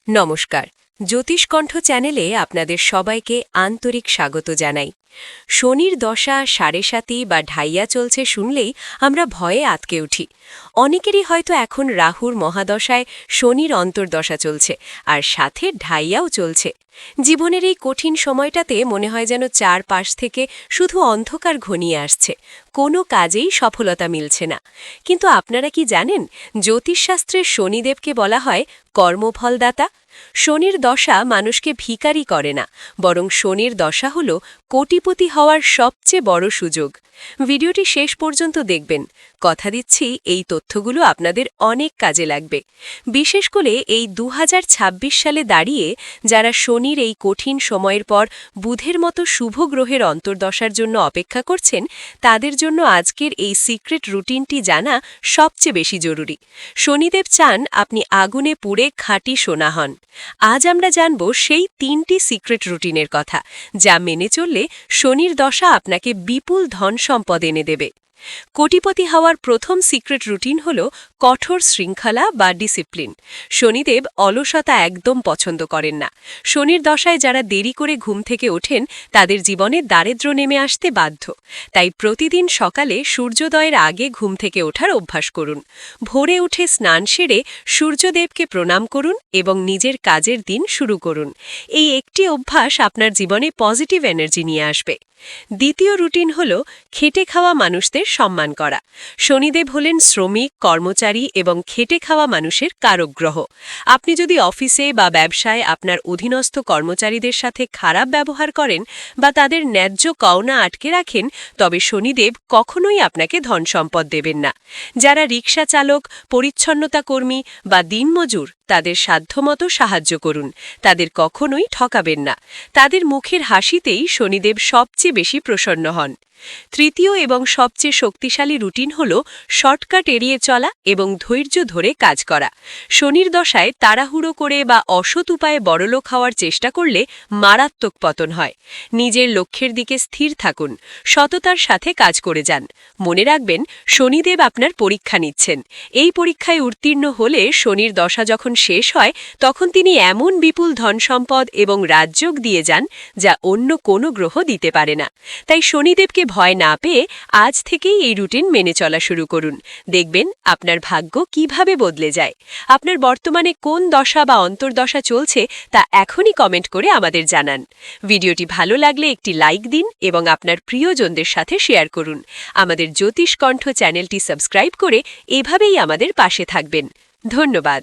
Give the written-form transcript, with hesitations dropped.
নমস্কার, জ্যোতিষকণ্ঠ চ্যানেলে আপনাদের সবাইকে আন্তরিক স্বাগত জানাই। শনির দশা সাড়ে সাতি বা ঢাইয়া চলছে শুনলেই আমরা ভয়ে আঁতকে উঠি। অনেকেরই হয়তো এখন রাহুর মহাদশায় শনির অন্তর্দশা চলছে, আর সাথে ঢাইয়াও চলছে। জীবনের এই কঠিন সময়টাতে মনে হয় যেন চারপাশ থেকে শুধু অন্ধকার ঘনিয়ে আসছে, কোনো কাজেই সফলতা মিলছে না। কিন্তু আপনারা কি জানেন, জ্যোতিষশাস্ত্রে শনিদেবকে বলা হয় কর্মফলদাতা। শনির দশা মানুষকে ভিখারি করে না, বরং শনির দশা হল কোটিপতি হওয়ার সবচেয়ে বড় সুযোগ। ভিডিওটি শেষ পর্যন্ত দেখবেন, কথা দিচ্ছি এই তথ্যগুলো আপনাদের অনেক কাজে লাগবে। বিশেষ করে এই 2026 সালে দাঁড়িয়ে যারা শনির এই কঠিন সময়ের পর বুধের মতো শুভ গ্রহের অন্তর্দশার জন্য অপেক্ষা করছেন, তাদের জন্য আজকের এই সিক্রেট রুটিনটি জানা সবচেয়ে বেশি জরুরি। শনিদেব চান আপনি আগুনে পুড়ে খাঁটি সোনা হন। আজ আমরা জানব সেই 3টি সিক্রেট রুটিনের কথা, যা মেনে চললে শনির দশা আপনাকে বিপুল ধন সম্পদ এনে দেবে। কোটিপতি হওয়ার প্রথম সিক্রেট রুটিন হল কঠোর শৃঙ্খলা বা ডিসিপ্লিন। শনিদেব অলসতা একদম পছন্দ করেন না। শনির দশায় যারা দেরি করে ঘুম থেকে ওঠেন, তাদের জীবনে দারিদ্র্য নেমে আসতে বাধ্য। তাই প্রতিদিন সকালে সূর্যোদয়ের আগে ঘুম থেকে ওঠার অভ্যাস করুন। ভোরে উঠে স্নান সেরে সূর্যদেবকে প্রণাম করুন এবং নিজের কাজের দিন শুরু করুন। এই একটি অভ্যাস আপনার জীবনে পজিটিভ এনার্জি নিয়ে আসবে। দ্বিতীয় রুটিন হল খেটে খাওয়া মানুষদের সম্মান করা। শনিদেব হলেন শ্রমিক, কর্মচারী এবং খেটে খাওয়া মানুষের কারক গ্রহ। আপনি যদি অফিসে বা ব্যবসায় আপনার অধীনস্থ কর্মচারীদের সাথে খারাপ ব্যবহার করেন বা তাদের ন্যায্য পাওনা আটকে রাখেন, তবে শনিদেব কখনোই আপনাকে ধন সম্পদ দেবেন না। যারা রিকশা চালক, পরিচ্ছন্নতা কর্মী বা দিনমজুর, তাদের সাধ্যমতো সাহায্য করুন। তাদের কখনোই ঠকাবেন না। তাদের মুখের হাসিতেই শনিদেব সবচেয়ে বেশি প্রসন্ন হন। তৃতীয় এবং সবচেয়ে শক্তিশালী রুটিন হল শর্টকাট এড়িয়ে চলা এবং ধৈর্য ধরে কাজ করা। শনির দশায় তাড়াহুড়ো করে বা অসৎ উপায়ে বড়লোক হওয়ার চেষ্টা করলে মারাত্মক পতন হয়। নিজের লক্ষ্যের দিকে স্থির থাকুন, সততার সাথে কাজ করে যান। মনে রাখবেন, শনিদেব আপনার পরীক্ষা নিচ্ছেন। এই পরীক্ষায় উত্তীর্ণ হলে শনির দশা যখন শেষ হয়, তখন তিনি এমন বিপুল ধন সম্পদ এবং রাজযোগ দিয়ে যান, যা অন্য কোনো গ্রহ দিতে পারে না। তাই শনিদেবকে ভয় না পেয়ে আজ থেকেই এই রুটিন মেনে চলা শুরু করুন। দেখবেন আপনার ভাগ্য কিভাবে বদলে যায়। আপনার বর্তমানে কোন দশা বা অন্তর্দশা চলছে তা এখনই কমেন্ট করে আমাদের জানান। ভিডিওটি ভালো লাগলে একটি লাইক দিন এবং আপনার প্রিয়জনদের সাথে শেয়ার করুন। আমাদের জ্যোতিষকণ্ঠ চ্যানেলটি সাবস্ক্রাইব করে এভাবেই আমাদের পাশে থাকবেন। ধন্যবাদ।